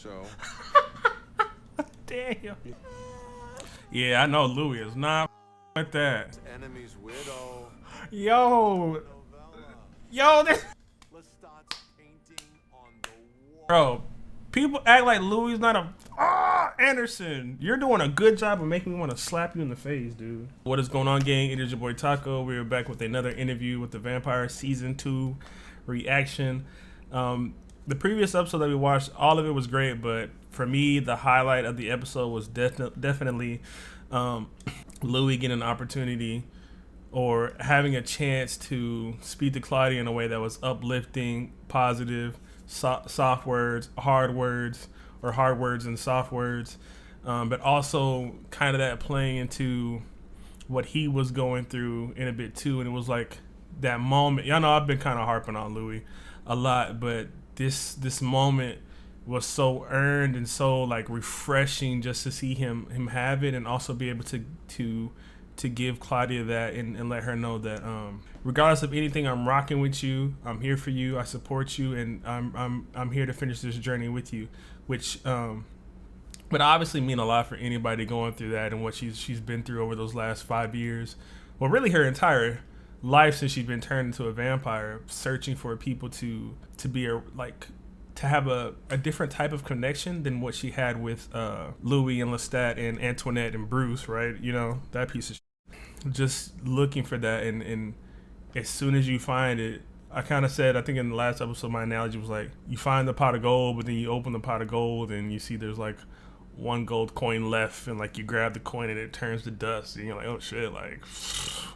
so. Damn. Yeah, I know Louis is not with that. Enemy's widow. Yo, this. Bro, people act like Louis not a. Anderson, you're doing a good job of making me want to slap you in the face, dude. What is going on, gang? It is your boy Taco. We're back with another interview with the Vampire Season 2 reaction. The previous episode that we watched, all of it was great, but for me, the highlight of the episode was definitely Louis getting an opportunity or having a chance to speak to Claudia in a way that was uplifting, positive, soft words, hard words, or hard words and soft words, but also kind of that playing into what he was going through in a bit too. And it was like that moment. Y'all know I've been kind of harping on Louis a lot, but this moment was so earned and so like refreshing just to see him have it, and also be able to give Claudia that and let her know that regardless of anything, I'm rocking with you. I'm here for you. I support you, and I'm here to finish this journey with you, which would obviously mean a lot for anybody going through that and what she's been through over those last 5 years. Well, really her entire life since she's been turned into a vampire, searching for people to be to have a different type of connection than what she had with Louis and Lestat and Antoinette and Bruce, right? You know, that piece of shit. Just looking for that, and as soon as you find it, I kind of said, I think in the last episode, my analogy was like, you find the pot of gold, but then you open the pot of gold and you see there's like one gold coin left, and like you grab the coin and it turns to dust, and you're like, oh shit, like,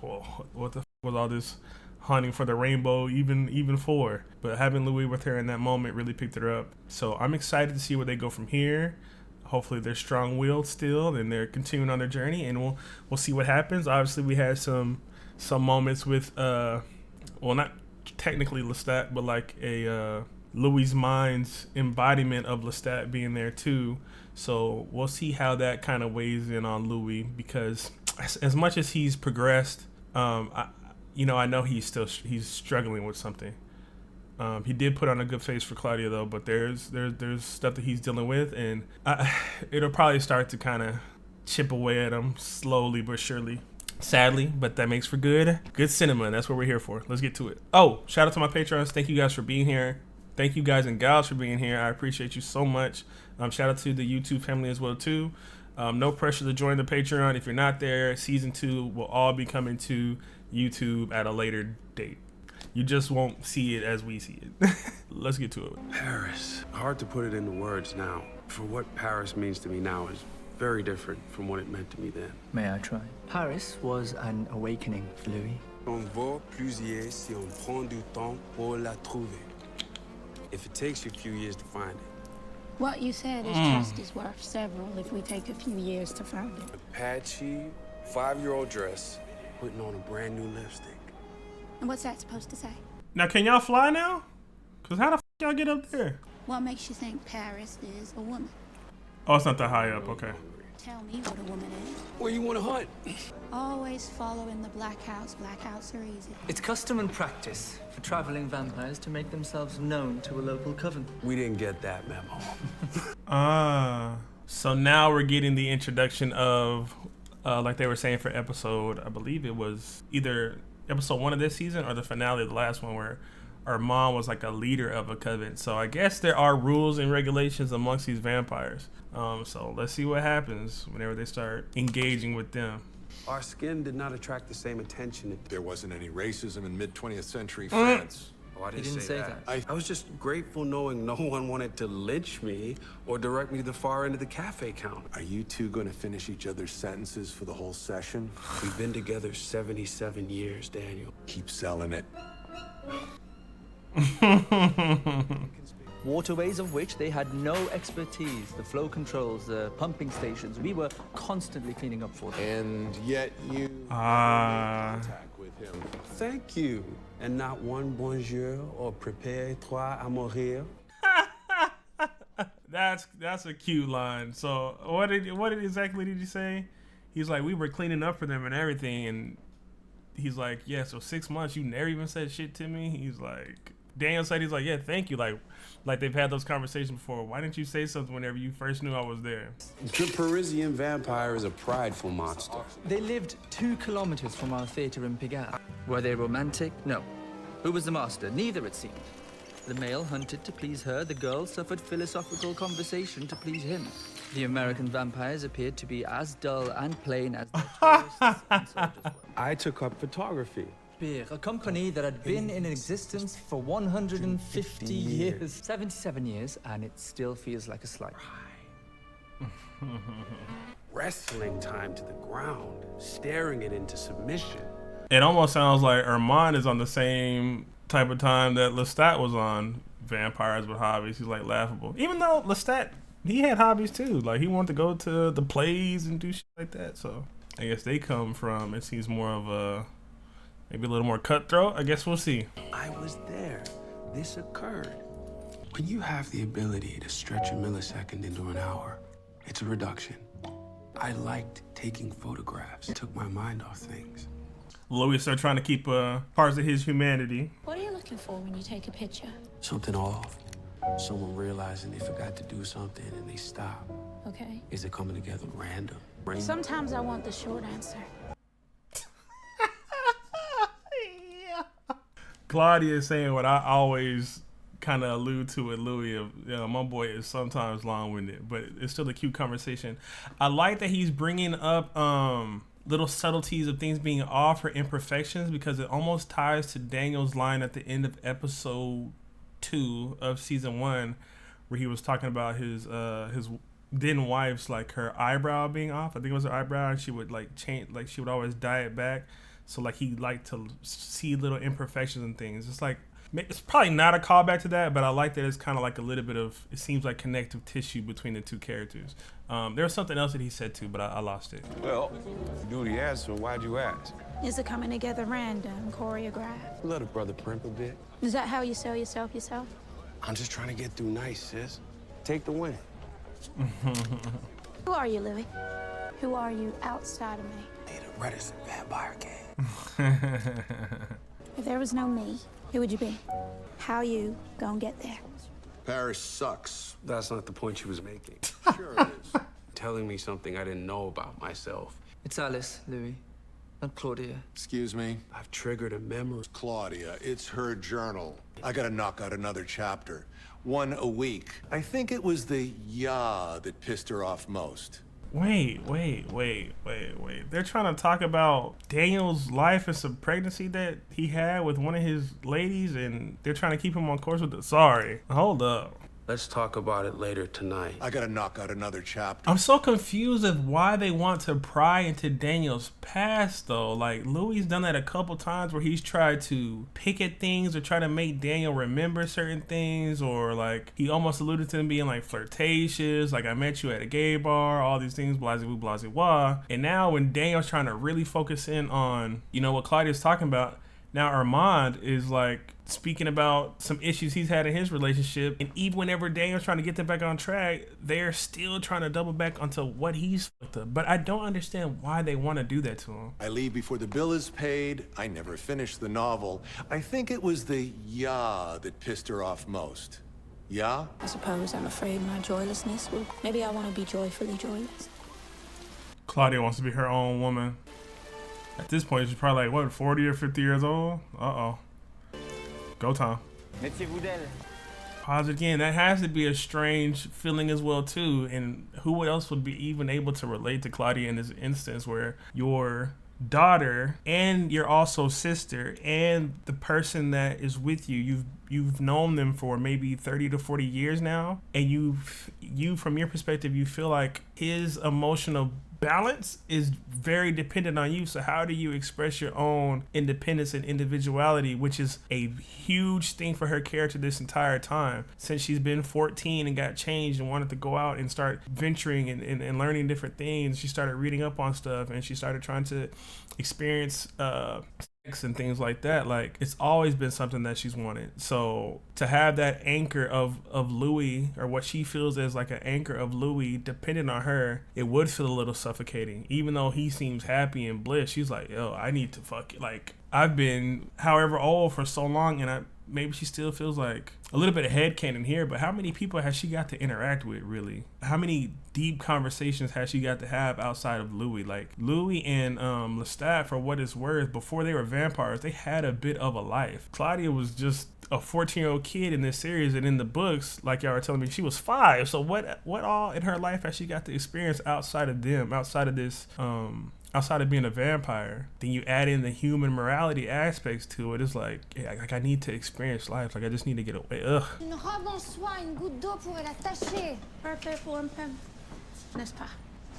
well, what the f was all this hunting for the rainbow even for? But having Louis with her in that moment really picked her up. So I'm excited to see where they go from here. Hopefully they're strong-willed still and they're continuing on their journey, and we'll see what happens. Obviously we had some moments with well, not technically Lestat, but like a Louis' mind's embodiment of Lestat being there too. So we'll see how that kind of weighs in on Louis, because as much as he's progressed, I know he's struggling with something. He did put on a good face for Claudia though, but there's stuff that he's dealing with, and it'll probably start to kind of chip away at him slowly but surely. Sadly, but that makes for good cinema, and that's what we're here for. Let's get to it. Oh, shout out to my patrons. Thank you guys for being here. Thank you guys and gals for being here. I appreciate you so much. Shout out to the YouTube family as well too. No pressure to join the Patreon. If you're not there, season 2 will all be coming to YouTube at a later date. You just won't see it as we see it. Let's get to it. Paris. Hard to put it into words now. For what Paris means to me now is very different from what it meant to me then. May I try? Paris was an awakening for Louis. On vaut plusieurs si on prend du temps pour la trouver. If it takes you a few years to find it. What you said is just as worth several if we take a few years to find it. A patchy, 5-year-old dress, putting on a brand new lipstick. And what's that supposed to say? Now, can y'all fly now? Because how the f y'all get up there? What makes you think Paris is a woman? Oh, it's not that high up. Okay. Tell me what a woman is. Where you want to hunt? Always following the Black House. Black House are easy. It's custom and practice for traveling vampires to make themselves known to a local coven. We didn't get that memo. So now we're getting the introduction of, like they were saying for episode, I believe it was either episode 1 of this season or the finale of the last one, where our mom was like a leader of a coven. So I guess there are rules and regulations amongst these vampires. So let's see what happens whenever they start engaging with them. Our skin did not attract the same attention. There wasn't any racism in mid-20th century France. Oh, I He didn't say that. I was just grateful knowing no one wanted to lynch me or direct me to the far end of the cafe counter. Are you two going to finish each other's sentences for the whole session? We've been together 77 years, Daniel. Keep selling it. Waterways of which they had no expertise. The flow controls, the pumping stations, we were constantly cleaning up for them. And yet you attack with him. Thank you. And not one bonjour or prépare-toi à mourir. That's a cute line. So what exactly did you say? He's like, we were cleaning up for them and everything, and he's like, yeah, so 6 months you never even said shit to me? He's like, Daniel said he's like, yeah, thank you. Like they've had those conversations before. Why didn't you say something whenever you first knew I was there? The Parisian vampire is a prideful monster. They lived 2 kilometers from our theater in Pigalle. Were they romantic? No. Who was the master? Neither, it seemed. The male hunted to please her, the girl suffered philosophical conversation to please him. The American vampires appeared to be as dull and plain as the tourists and soldiers were. I took up photography. A company that had been in existence for 150 years. 77 years, and it still feels like a slide. Wrestling time to the ground, staring it into submission. It almost sounds like Armand is on the same type of time that Lestat was on, vampires with hobbies. He's like laughable. Even though Lestat, he had hobbies too. Like he wanted to go to the plays and do shit like that. So I guess they come from, it seems more of a, maybe a little more cutthroat. I guess we'll see. I was there. This occurred. When you have the ability to stretch a millisecond into an hour, it's a reduction. I liked taking photographs. It took my mind off things. Louis started trying to keep parts of his humanity. What are you looking for when you take a picture? Something off. Someone realizing they forgot to do something and they stop. Okay. Is it coming together random? Sometimes I want the short answer. Claudia is saying what I always kind of allude to with Louis. Of, you know, my boy is sometimes long-winded, but it's still a cute conversation. I like that he's bringing up little subtleties of things being off or imperfections, because it almost ties to Daniel's line at the end of episode 2 of season 1, where he was talking about his then wife's, like, her eyebrow being off. I think it was her eyebrow, and she would like change, like she would always dye it back. So like he liked to see little imperfections and things. It's like, it's probably not a callback to that, but I like that it's kind of like a little bit of, it seems like connective tissue between the two characters. There was something else that he said too, but I lost it. Well, you knew the answer. Why'd you ask? Is it coming together random, choreographed? Let a brother primp a bit. Is that how you sell yourself? I'm just trying to get through nice, sis. Take the win. Who are you, Louis? Who are you outside of me? Need a reticent vampire gang. If there was no me, who would you be? How you gonna get there? Paris sucks. That's not the point she was making. Sure it is. Telling me something I didn't know about myself. It's Alice, Louis, not Claudia. Excuse me? I've triggered a memory. Claudia, it's her journal. I gotta knock out another chapter. 1 a week. I think it was the yeah that pissed her off most. Wait. They're trying to talk about Daniel's life and some pregnancy that he had with one of his ladies, and they're trying to keep him on course with it. Sorry. Hold up. Let's talk about it later tonight. I gotta knock out another chapter. I'm so confused of why they want to pry into Daniel's past, though. Like, Louis done that a couple times where he's tried to pick at things or try to make Daniel remember certain things, or like he almost alluded to him being like flirtatious, like I met you at a gay bar, all these things, blasey-woo, blasey-wah. And now when Daniel's trying to really focus in on, you know, what Claudia's talking about, now Armand is like speaking about some issues he's had in his relationship, and even whenever Daniel's trying to get them back on track, they're still trying to double back onto what he's fucked up. But I don't understand why they want to do that to him. I leave before the bill is paid. I never finished the novel. I think it was the yeah that pissed her off most. Yeah? I suppose I'm afraid my joylessness will. Maybe I want to be joyfully joyless. Claudia wants to be her own woman. At this point, she's probably like, what, 40 or 50 years old? Uh-oh. Go time. Pause again. That has to be a strange feeling as well, too. And who else would be even able to relate to Claudia in this instance where your daughter and your also sister and the person that is with you, you've known them for maybe 30 to 40 years now, and you from your perspective, you feel like his emotional balance is very dependent on you. So how do you express your own independence and individuality, which is a huge thing for her character this entire time, since she's been 14 and got changed and wanted to go out and start venturing and learning different things. She started reading up on stuff, and she started trying to experience sex and things like that. Like, it's always been something that she's wanted. So to have that anchor of Louis, or what she feels as like an anchor of Louis dependent on her, it would feel a little suffocating. Even though he seems happy and bliss, she's like, yo, I need to fuck it. Like, I've been however old for so long, and maybe she still feels like a little bit of headcanon here, but how many people has she got to interact with, really? How many deep conversations has she got to have outside of Louis? Like, Louis and Lestat, for what it's worth, before they were vampires, they had a bit of a life. Claudia was just a 14-year-old kid in this series, and in the books, like y'all were telling me, she was 5. So what all in her life has she got to experience outside of them, outside of this, outside of being a vampire? Then you add in the human morality aspects to it. It's like, yeah, like I need to experience life. Like I just need to get away. Ugh. Une robe en soie, une goutte d'eau pourrait l'attacher. Perfect pour un femme, n'est-ce pas?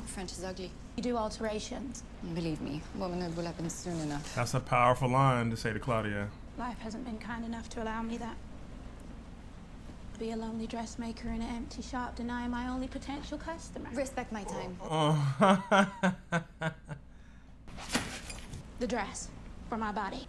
French is ugly. You do alterations. Believe me, womanhood will happen soon enough. That's a powerful line to say to Claudia. Life hasn't been kind enough to allow me that. Be a lonely dressmaker in an empty shop, denying my only potential customer. Respect my time. The dress for my body.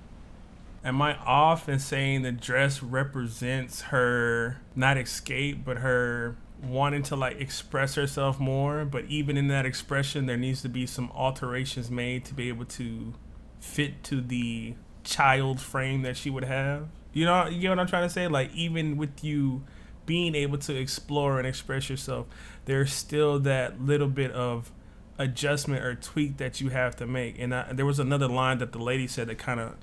Am I off in saying the dress represents her not escape, but her wanting to like express herself more? But even in that expression, there needs to be some alterations made to be able to fit to the child frame that she would have. You know what I'm trying to say? Like, even with you being able to explore and express yourself, there's still that little bit of adjustment or tweak that you have to make. And there was another line that the lady said that kind of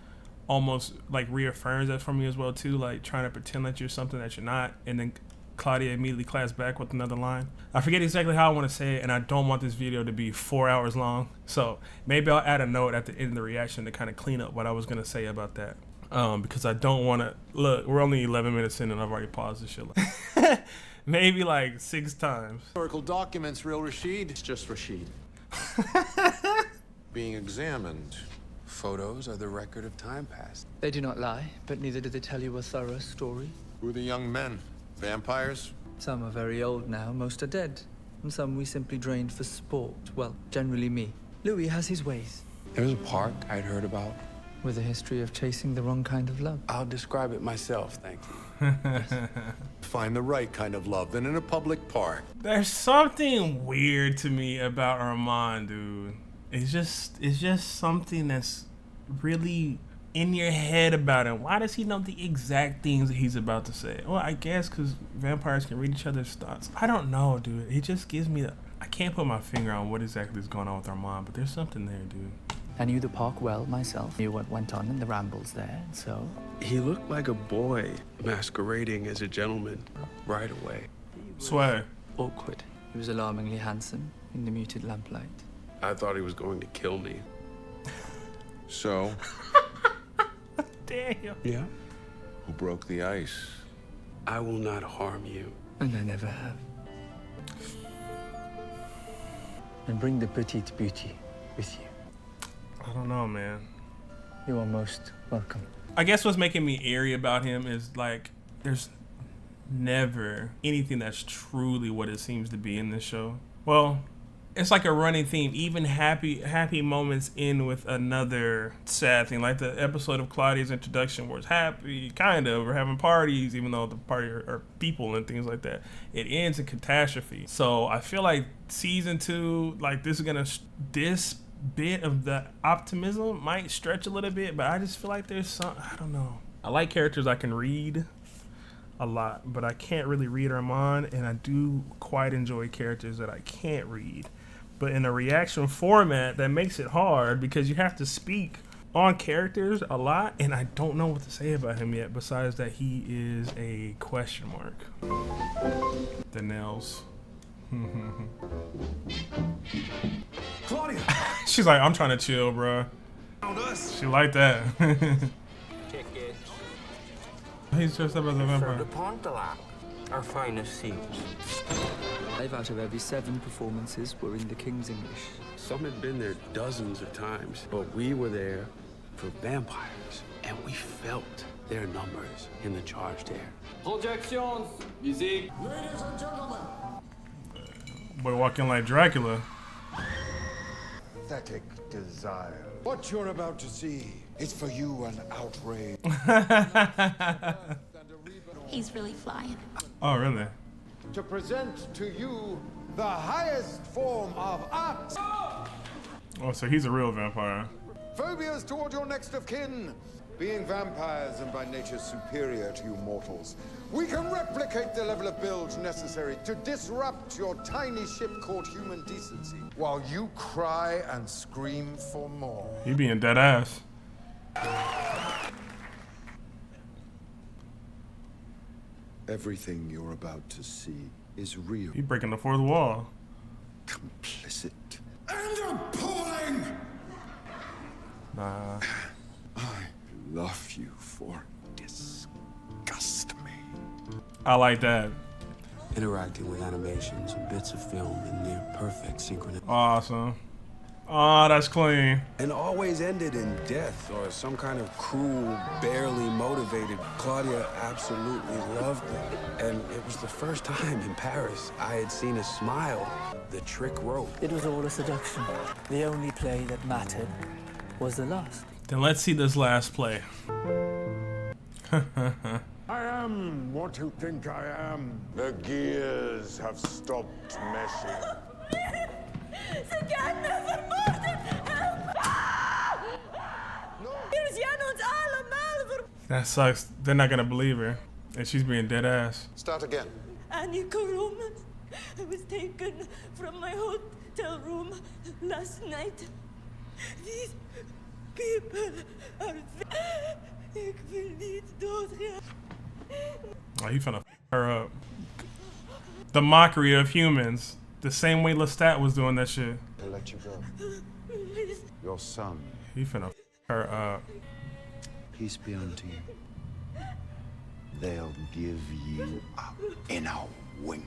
almost like reaffirms that for me as well too, like trying to pretend that you're something that you're not, and then Claudia immediately claps back with another line. I forget exactly how I want to say it, and I don't want this video to be 4 hours long, so maybe I'll add a note at the end of the reaction to kind of clean up what I was going to say about that, because I don't want to, look, we're only 11 minutes in and I've already paused this shit like maybe like 6 times. Historical documents, real Rashid. It's just Rashid. Being examined. Photos are the record of time past. They do not lie, but neither do they tell you a thorough story. Who are the young men? Vampires? Some are very old now, most are dead. And some we simply drained for sport. Well, generally me. Louis has his ways. There's a park I'd heard about. With a history of chasing the wrong kind of love. I'll describe it myself, thank you. Find the right kind of love than in a public park. There's something weird to me about Armand, dude. It's just something that's really in your head about him. Why does he know the exact things that he's about to say? Well, I guess because vampires can read each other's thoughts. I don't know, dude. It just gives me I can't put my finger on what exactly is going on with Armand, but there's something there, dude. I knew the park well myself. Knew what went on in the rambles there, so... He looked like a boy masquerading as a gentleman right away. Swear. Awkward. He was alarmingly handsome in the muted lamplight. I thought he was going to kill me. So, Damn. Yeah? who broke the ice? I will not harm you. And I never have. And bring the petite beauty with you. I don't know, man. You are most welcome. I guess what's making me eerie about him is like there's never anything that's truly what it seems to be in this show. Well, it's like a running theme. Even happy moments end with another sad thing. Like the episode of Claudia's introduction where it's happy, kind of, we're having parties, even though the party are people and things like that. It ends in catastrophe. So I feel like season 2, like this bit of the optimism might stretch a little bit, but I just feel like there's some, I don't know. I like characters I can read a lot, but I can't really read Armand, and I do quite enjoy characters that I can't read. But in a reaction format, that makes it hard because you have to speak on characters a lot, and I don't know what to say about him yet, besides that he is a question mark. The nails. Claudia! She's like, I'm trying to chill, bro. She like that. He's dressed up as a vampire. Our finest seats. 5 out of every 7 performances were in the King's English. Some had been there dozens of times, but we were there for vampires, and we felt their numbers in the charged air. Projections, musique. Ladies and gentlemen! Boy walking like Dracula. Pathetic desire. What you're about to see is for you an outrage. He's really flying. Oh, really? To present to you the highest form of art. Oh, so he's a real vampire. Phobias toward your next of kin. Being vampires and by nature superior to you mortals, we can replicate the level of build necessary to disrupt your tiny ship called human decency, while you cry and scream for more. He being dead ass. Everything you're about to see is real. He breaking the fourth wall. Complicit. And appalling! Nah. I love you for disgust me. I like that. Interacting with animations and bits of film in near perfect synchronicity. Awesome. Oh, that's clean. And always ended in death or some kind of cruel, barely motivated. Claudia absolutely loved me. And it was the first time in Paris I had seen a smile. The trick rope. It was all a seduction. The only play that mattered was the last. Then let's see this last play. I am what you think I am. The gears have stopped meshing. That sucks. They're not gonna believe her. And she's being dead ass. Start again. Annika Roman. I was taken from my hotel room last night. These people are... Ik wil niet doodgaan. Oh, he finna f her up. The mockery of humans. The same way Lestat was doing that shit. I'll let you go. Your son. He finna f her up. Peace be unto you. They'll give you up in a wink.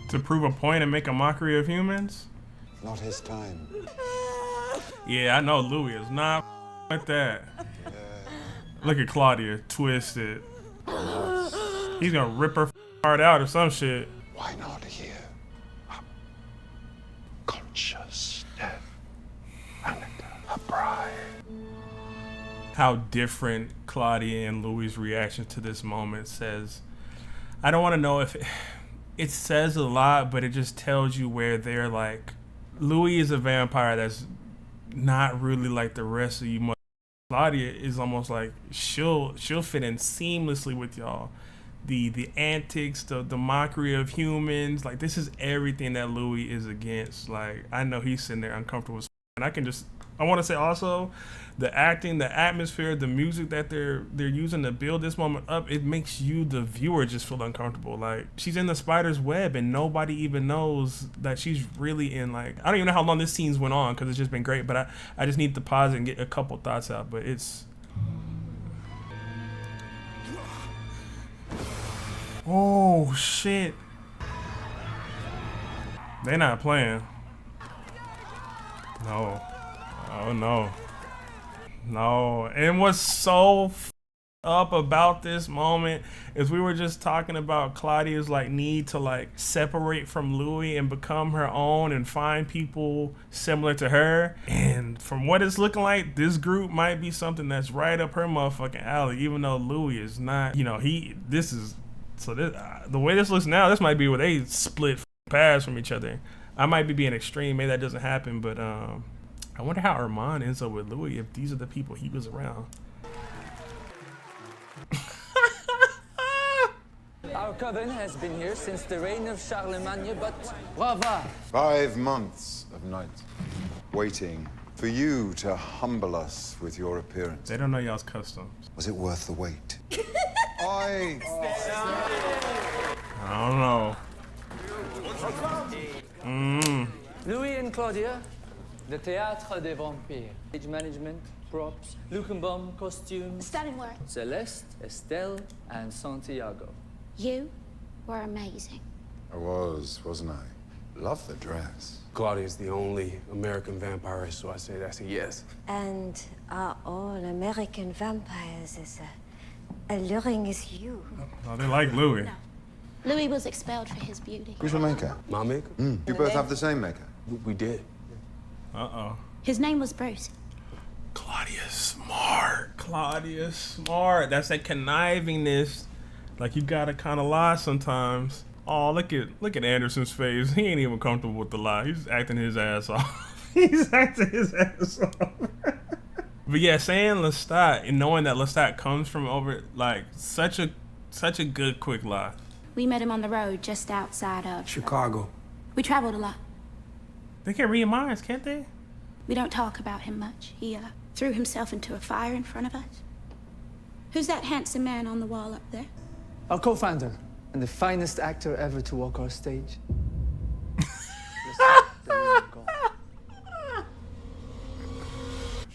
To prove a point and make a mockery of humans? Not his time. Yeah, I know Louis is not with that. Look at Claudia, twisted. He's gonna rip her heart out or some shit. Why not here? Conscious death. Annika, a bride. How different Claudia and Louis' reaction to this moment says. I don't want to know if it says a lot, but it just tells you where they're like. Louis is a vampire that's not really like the rest of you. Claudia is almost like she'll fit in seamlessly with y'all. The antics, the mockery of humans, like this is everything that Louis is against. Like I know he's sitting there uncomfortable, and I want to say also, the acting, the atmosphere, the music that they're using to build this moment up, it makes you, the viewer, just feel uncomfortable. Like she's in the spider's web, and nobody even knows that she's really in. Like I don't even know how long this scene's went on because it's just been great. But I just need to pause and get a couple thoughts out. But it's. Oh shit! They're not playing. No. Oh no. No. And what's so up about this moment is we were just talking about Claudia's like need to like separate from Louis and become her own and find people similar to her. And from what it's looking like, this group might be something that's right up her motherfucking alley, even though Louis is not, you know, the way this looks now, this might be where they split paths from each other. I might be being extreme, maybe that doesn't happen, but I wonder how Armand ends up with Louis if these are the people he was around. Our coven has been here since the reign of Charlemagne, but brava! 5 months of nights, waiting for you to humble us with your appearance. They don't know y'all's customs. Was it worth the wait? I don't know. Louis and Claudia, the Théâtre des Vampires. Stage management, props, Luckenbaum, costumes. Stunning work. Celeste, Estelle, and Santiago. You were amazing. I was, wasn't I? Love the dress. Claudia's the only American vampire, so I say that's a yes. And are all American vampires as alluring as you? Oh, they like Louis. No. Louis was expelled for his beauty. Who's your maker? My maker? You both have the same maker? We did. Uh-oh. His name was Bruce. Claudia's smart. Claudia's smart. That's that connivingness. Like you gotta kind of lie sometimes. Oh, look at Anderson's face. He ain't even comfortable with the lie. He's acting his ass off. He's acting his ass off. But yeah, saying Lestat and knowing that Lestat comes from over, like, such a good quick lie. We met him on the road just outside of Chicago. We traveled a lot. They can read minds, can't they? We don't talk about him much. He threw himself into a fire in front of us. Who's that handsome man on the wall up there? Our co-founder and the finest actor ever to walk our stage.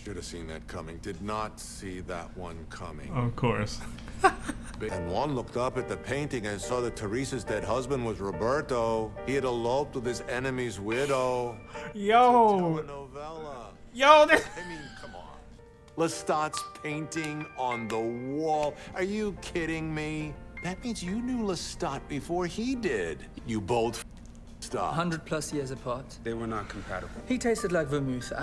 Should have seen that coming. Did not see that one coming. Of course. And Juan looked up at the painting and saw that Teresa's dead husband was Roberto. He had eloped with his enemy's widow. Yo. Novella. Yo. I mean, come on. Lestat's painting on the wall. Are you kidding me? That means you knew Lestat before he did. You both stop. 100+ years apart. They were not compatible. He tasted like vermouth.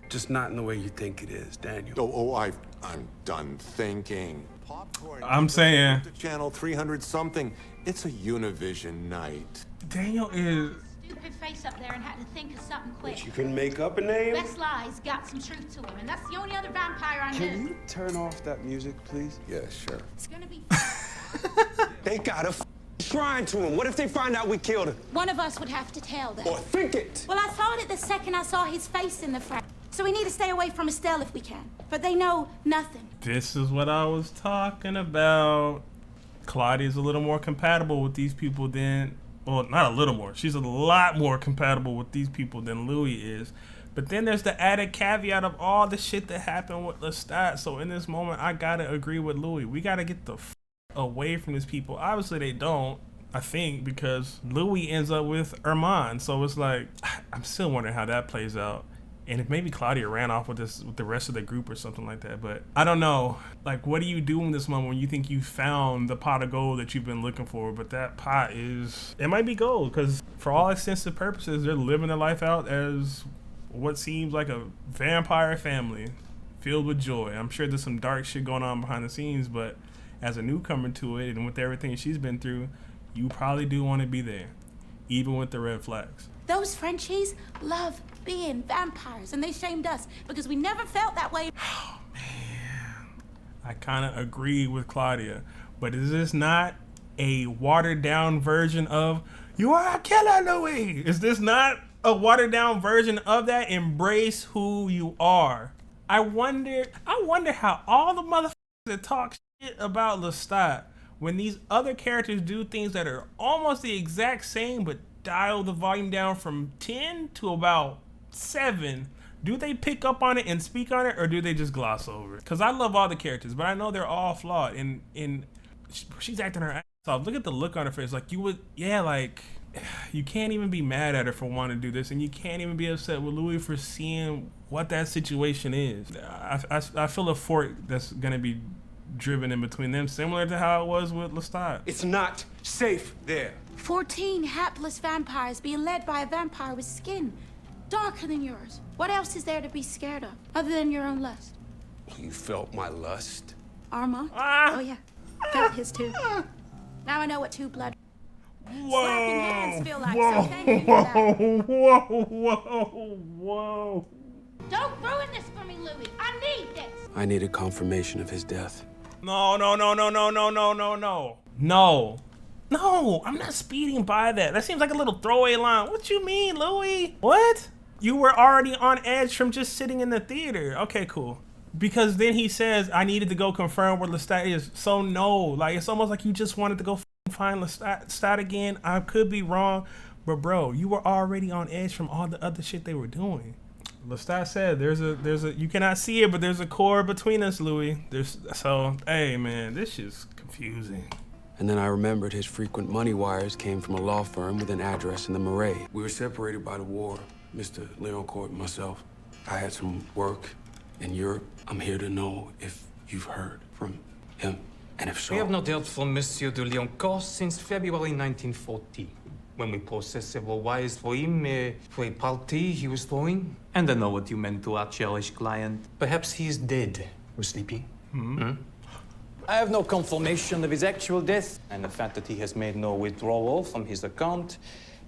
Just not in the way you think it is, Daniel. I'm done thinking. Popcorn. I'm saying. Channel 300 something. It's a Univision night. Daniel is. Stupid face up there and had to think of something quick. You can make up a name? Best Lie's got some truth to him, and that's the only other vampire I know. Can you turn off that music, please? Yeah, sure. It's gonna be. They got a shrine to him. What if they find out we killed him? One of us would have to tell them. Or think it. Well, I thought it the second I saw his face in the frame. So we need to stay away from Estelle if we can. But they know nothing. This is what I was talking about. Claudia's a little more compatible with these people than, well, not a little more. She's a lot more compatible with these people than Louis is. But then there's the added caveat of all the shit that happened with Lestat. So in this moment, I gotta agree with Louis. We gotta get the away from these people. Obviously, they don't. I think because Louis ends up with Armand. So it's like, I'm still wondering how that plays out. And if maybe Claudia ran off with the rest of the group or something like that. But I don't know. Like, what do you do in this moment when you think you found the pot of gold that you've been looking for? But that pot it might be gold. Because for all extensive purposes, they're living their life out as what seems like a vampire family filled with joy. I'm sure there's some dark shit going on behind the scenes. But as a newcomer to it and with everything she's been through, you probably do want to be there. Even with the red flags. Those Frenchies love being vampires, and they shamed us because we never felt that way. Oh, man. I kind of agree with Claudia, but is this not a watered-down version of, you are a killer, Louis? Is this not a watered-down version of that? Embrace who you are. I wonder how all the motherfuckers that talk shit about Lestat, when these other characters do things that are almost the exact same, but dial the volume down from 10 to about 7, do they pick up on it and speak on it, or do they just gloss over it? Because I love all the characters, but I know they're all flawed, and she's acting her ass off. Look at the look on her face. Like, you can't even be mad at her for wanting to do this, and you can't even be upset with Louis for seeing what that situation is. I feel a fork that's going to be driven in between them, similar to how it was with Lestat. It's not safe there. 14 hapless vampires being led by a vampire with skin darker than yours. What else is there to be scared of other than your own lust? You felt my lust. Armand? Oh yeah, felt his too. Now I know what two blood slapping hands feel like. So thank you for that. Whoa. Don't ruin this for me, Louis. I need this. I needed confirmation of his death. No, I'm not speeding by that. That seems like a little throwaway line. What you mean, Louis? What? You were already on edge from just sitting in the theater. Okay, cool. Because then he says, I needed to go confirm where Lestat is. So no, like, it's almost like you just wanted to go find Lestat again. I could be wrong, but bro, you were already on edge from all the other shit they were doing. Lestat said there's a you cannot see it, but there's a cord between us, Louis. Hey man, this is confusing. And then I remembered his frequent money wires came from a law firm with an address in the Marais. We were separated by the war, Mr. Leoncourt and myself. I had some work in Europe. I'm here to know if you've heard from him, and if so... We have not heard from Monsieur de Leoncourt since February 1940, when we processed several wires for him for a party he was throwing. And I know what you meant to our cherished client. Perhaps he is dead or sleeping. I have no confirmation of his actual death. And the fact that he has made no withdrawal from his account,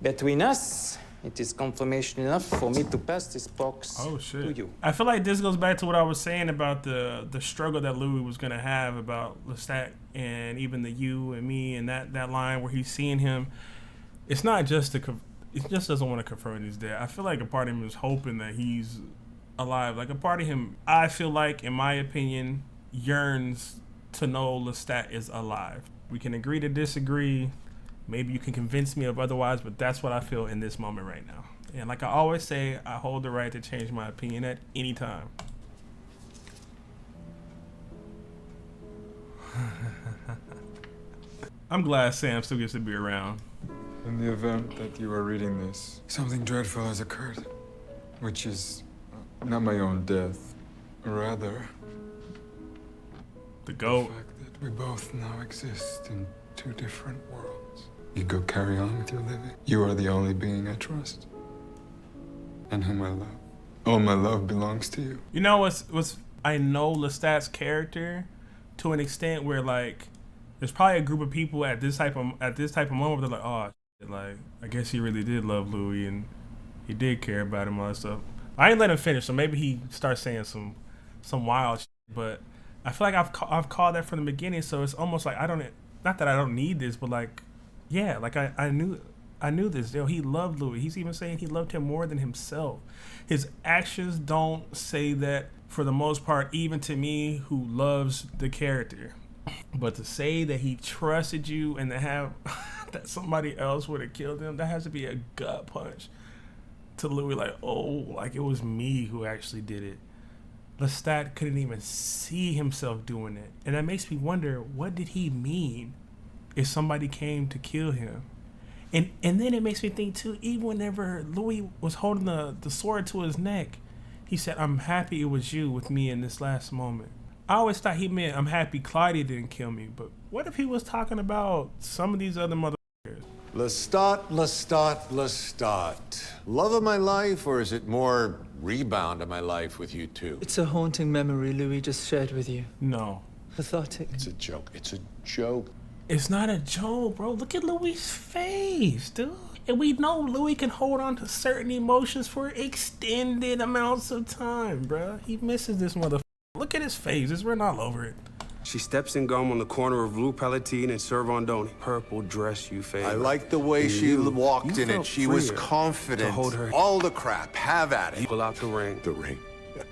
between us, It is confirmation enough for me to pass this box to you. I feel like this goes back to what I was saying about the struggle that Louis was gonna have about Lestat and even the you and me and that line where he's seeing him. It's not just it just doesn't want to confirm he's dead. I feel like a part of him is hoping that he's alive. Like a part of him, I feel like, in my opinion, yearns to know Lestat is alive. We can agree to disagree. Maybe you can convince me of otherwise, but that's what I feel in this moment right now. And like I always say, I hold the right to change my opinion at any time. I'm glad Sam still gets to be around. In the event that you are reading this, something dreadful has occurred, which is not my own death, rather the goat. The fact that we both now exist in two different worlds. You go carry on with your living. You are the only being I trust and whom I love. All my love belongs to you. You know what's I know Lestat's character to an extent where like there's probably a group of people at this type of moment where they're like, oh shit, like I guess he really did love Louis and he did care about him and all that stuff. I ain't let him finish, so maybe he starts saying some wild shit, but I feel like I've called that from the beginning, so it's almost like not that I don't need this, but like yeah, like I knew this. You know, he loved Louis. He's even saying he loved him more than himself. His actions don't say that for the most part, even to me who loves the character. But to say that he trusted you and to have that somebody else would have killed him, that has to be a gut punch to Louis. Like, oh, like it was me who actually did it. Lestat couldn't even see himself doing it. And that makes me wonder, what did he mean if somebody came to kill him? And then it makes me think too, even whenever Louis was holding the sword to his neck, he said, I'm happy it was you with me in this last moment. I always thought he meant, I'm happy Claudia didn't kill me. But what if he was talking about some of these other motherfuckers? Lestat, Lestat, Lestat. Love of my life, or is it more rebound of my life with you two? It's a haunting memory Louis just shared with you. No. Cathartic. It's a joke. It's a joke. It's not a joke, bro. Look at Louis' face, dude. And we know Louis can hold on to certain emotions for extended amounts of time, bro. He misses this motherfucker. Look at his face. It's written all over it. She steps in gum on the corner of Rue Palatine and Servandoni. Purple dress you favor. I like the way she walked in it. She was confident. To hold her. All the crap. Have at it. You pull out the ring. The ring.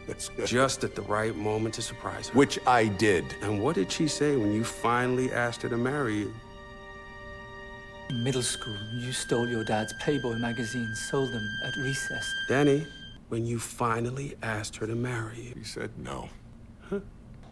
That's good. Just at the right moment to surprise her. Which I did. And what did she say when you finally asked her to marry you? In middle school, you stole your dad's Playboy magazines, sold them at recess. Danny, when you finally asked her to marry you. He said no.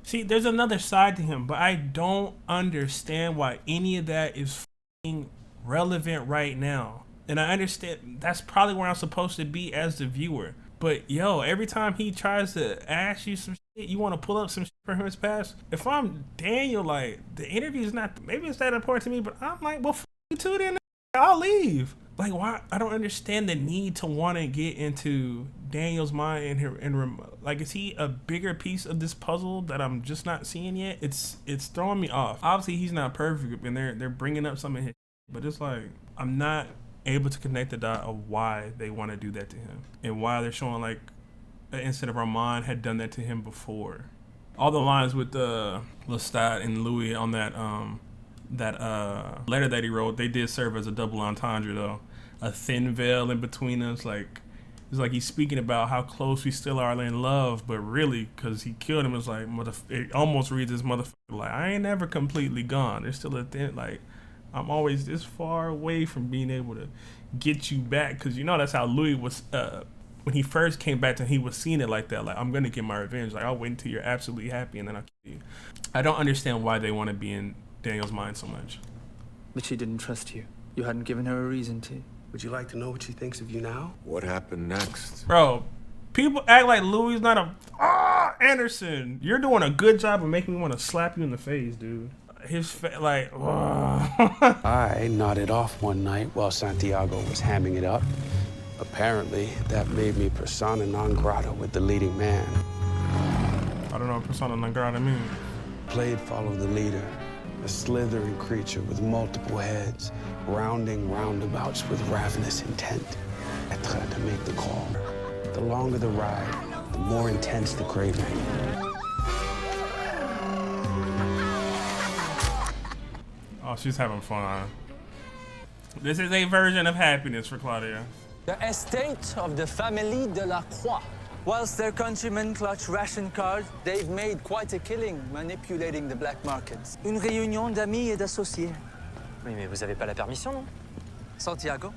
See, there's another side to him, but I don't understand why any of that is f***ing relevant right now. And I understand that's probably where I'm supposed to be as the viewer. But yo, every time he tries to ask you some shit, you want to pull up some shit from his past. If I'm Daniel, like, the interview's not, maybe it's that important to me, but I'm like, well, f you too then, I'll leave. Like, why? I don't understand the need to want to get into Daniel's mind and like, is he a bigger piece of this puzzle that I'm just not seeing yet? It's throwing me off. Obviously, he's not perfect, and they're bringing up some of his, but it's like I'm not able to connect the dot of why they want to do that to him and why they're showing like an incident of Armand had done that to him before. All the lines with Lestat and Louis on that letter that he wrote, they did serve as a double entendre though. A thin veil in between us, like it's like he's speaking about how close we still are in love, but really, because he killed him, it's like it almost reads this motherfucker like I ain't never completely gone. There's still a thin, like I'm always this far away from being able to get you back, because you know that's how Louis was when he first came back to him, he was seeing it like that, like I'm gonna get my revenge, like I'll wait until you're absolutely happy and then I'll kill you. I don't understand why they want to be in Daniel's mind so much. But she didn't trust you. You hadn't given her a reason to. Would you like to know what she thinks of you now? What happened next? Bro, people act like Louis is not a Anderson. You're doing a good job of making me want to slap you in the face, dude. His like I nodded off one night while Santiago was hamming it up. Apparently, that made me persona non grata with the leading man. I don't know what persona non grata means. Played follow the leader, a slithering creature with multiple heads, rounding roundabouts with ravenous intent. être, to make the call. The longer the ride, the more intense the craving. Oh, she's having fun. This is a version of happiness for Claudia. The estate of the family de la Croix. Whilst their countrymen clutch ration cards, they've made quite a killing manipulating the black markets. Une réunion d'amis et d'associés. Oui, mais vous avez pas la permission, non? Santiago?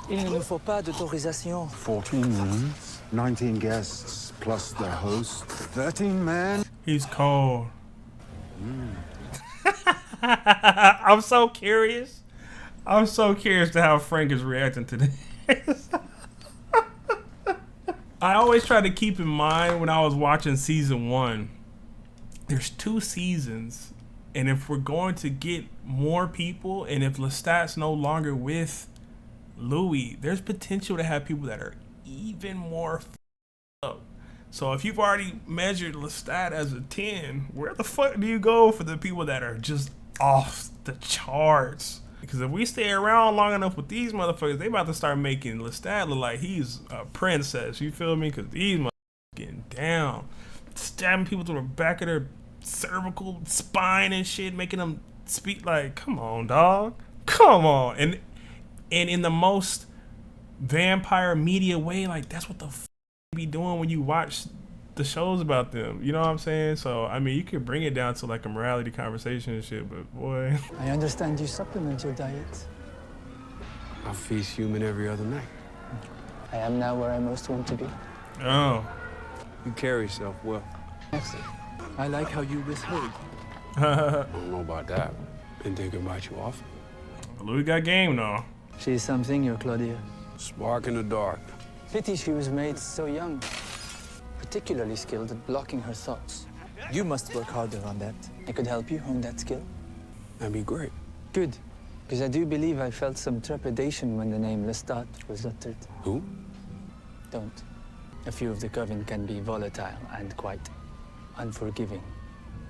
Il ne nous faut pas d'autorisation. 14 rooms, 19 guests, plus the host, 13 men. He's cold. I'm so curious. I'm so curious to how Frank is reacting to this. I always try to keep in mind when I was watching season 1, there's 2 seasons, and if we're going to get more people, and if Lestat's no longer with Louis, there's potential to have people that are even more up. So if you've already measured Lestat as a 10, where the fuck do you go for the people that are just off the charts? Because if we stay around long enough with these motherfuckers, they about to start making Lestat look like he's a princess. You feel me? Because these motherfuckers getting down, stabbing people through the back of their cervical spine and shit, making them speak like, come on, dog, come on. And in the most vampire media way, like that's what the fuck you be doing when you watch the shows about them. You know what I'm saying? So I mean, you could bring it down to like a morality conversation and shit, but boy. I understand you supplement your diet. I feast human every other night. I am now where I most want to be. Oh. You carry yourself well. Merci. I like how you withhold. I don't know about that. Been thinking about you often. Louis got game though. She's something, your Claudia. Spark in the dark. Pity she was made so young. Particularly skilled at blocking her thoughts. You must work harder on that. I could help you hone that skill. That'd be great. Good. Because I do believe I felt some trepidation when the name Lestat was uttered. Who? Don't. A few of the coven can be volatile and quite unforgiving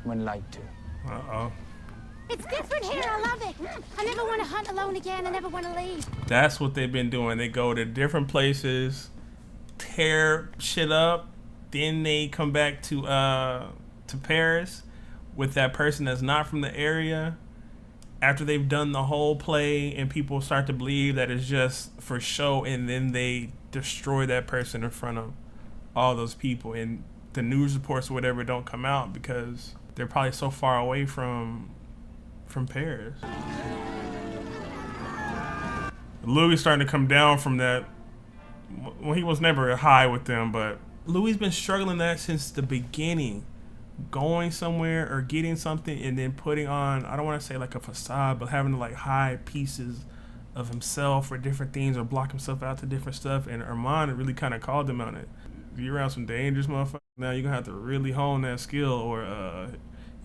when lied to. Uh-oh. It's different here. I love it. I never want to hunt alone again. I never want to leave. That's what they've been doing. They go to different places, tear shit up, then they come back to Paris with that person that's not from the area. After they've done the whole play and people start to believe that it's just for show, and then they destroy that person in front of all those people, and the news reports or whatever don't come out because they're probably so far away from Paris. Louis starting to come down from that. Well, he was never high with them, but Louis been struggling that since the beginning. Going somewhere or getting something and then putting on, I don't want to say like a facade, but having to like hide pieces of himself or different things or block himself out to different stuff. And Armand really kind of called him on it. If you're around some dangerous motherfuckers, now you're going to have to really hone that skill, or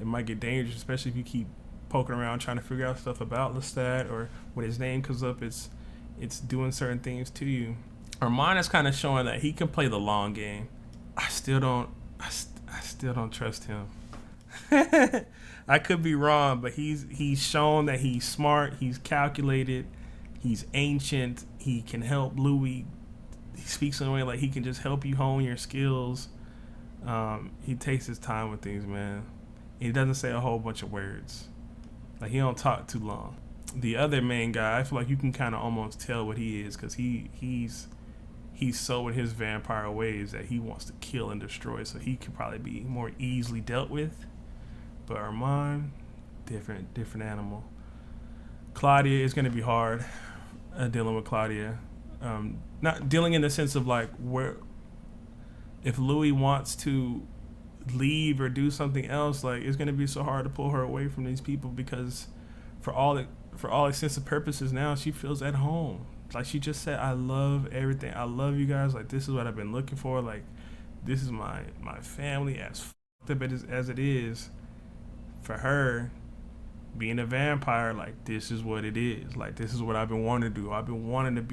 it might get dangerous, especially if you keep poking around trying to figure out stuff about Lestat, or when his name comes up, it's doing certain things to you. Armand is kind of showing that he can play the long game. I still don't trust him. I could be wrong, but he's shown that he's smart, he's calculated, he's ancient, he can help Louis. He speaks in a way like he can just help you hone your skills. He takes his time with things, man. He doesn't say a whole bunch of words. Like, he don't talk too long. The other main guy, I feel like you can kind of almost tell what he is, because he's so in his vampire ways that he wants to kill and destroy, so he could probably be more easily dealt with. But Armand, different animal. Claudia is going to be hard, dealing with Claudia. Not dealing in the sense of like where, if Louis wants to leave or do something else, like it's going to be so hard to pull her away from these people, because for all intents and purposes now she feels at home. Like she just said, I love everything. I love you guys. Like, this is what I've been looking for. Like, this is my family, as fucked up as it is. For her, being a vampire, like, this is what it is. Like, this is what I've been wanting to do. I've wanted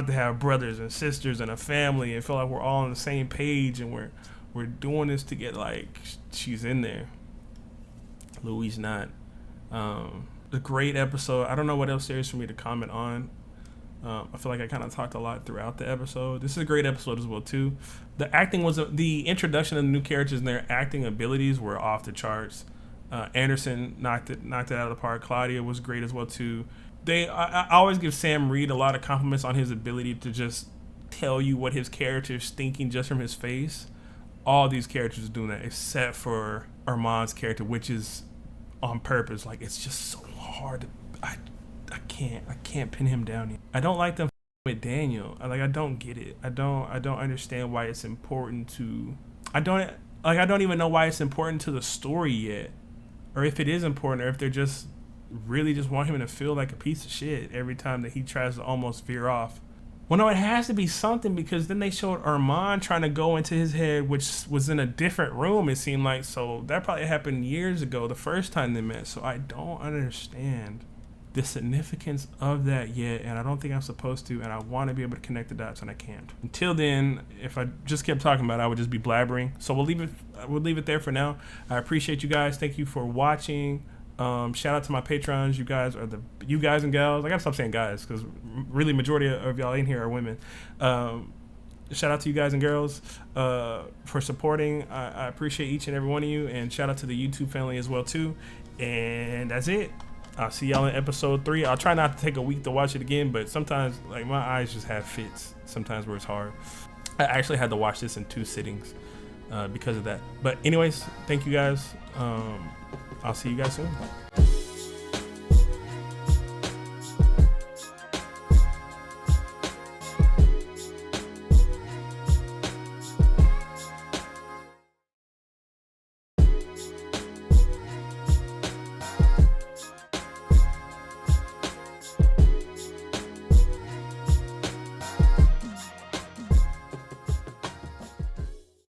to have brothers and sisters and a family and feel like we're all on the same page and we're doing this together. Like, she's in there. Louis not. a great episode. I don't know what else there is for me to comment on. I feel like I kind of talked a lot throughout the episode. This is a great episode as well too. The acting was the introduction of the new characters and their acting abilities were off the charts. Anderson knocked it out of the park. Claudia was great as well too. I always give Sam Reed a lot of compliments on his ability to just tell you what his character is thinking just from his face. All these characters are doing that except for Armand's character, which is on purpose. Like, it's just so hard to, I can't pin him down yet. I don't like them with Daniel. I don't get it. I don't understand why it's important to. I don't even know why it's important to the story yet, or if it is important, or if they're just really just want him to feel like a piece of shit every time that he tries to almost veer off. Well, no, it has to be something, because then they showed Armand trying to go into his head, which was in a different room, it seemed like. So that probably happened years ago, the first time they met. So I don't understand the significance of that yet, and I don't think I'm supposed to, and I want to be able to connect the dots, and I can't. Until then, if I just kept talking about it, I would just be blabbering. So we'll leave it there for now. I appreciate you guys. Thank you for watching. Shout out to my patrons. You guys and gals. I gotta stop saying guys, because really majority of y'all in here are women. Shout out to you guys and girls for supporting. I appreciate each and every one of you, and shout out to the YouTube family as well too. And that's it. I'll see y'all in episode 3. I'll try not to take a week to watch it again, but sometimes like my eyes just have fits sometimes where it's hard. I actually had to watch this in 2 sittings because of that. But anyways, thank you guys. I'll see you guys soon.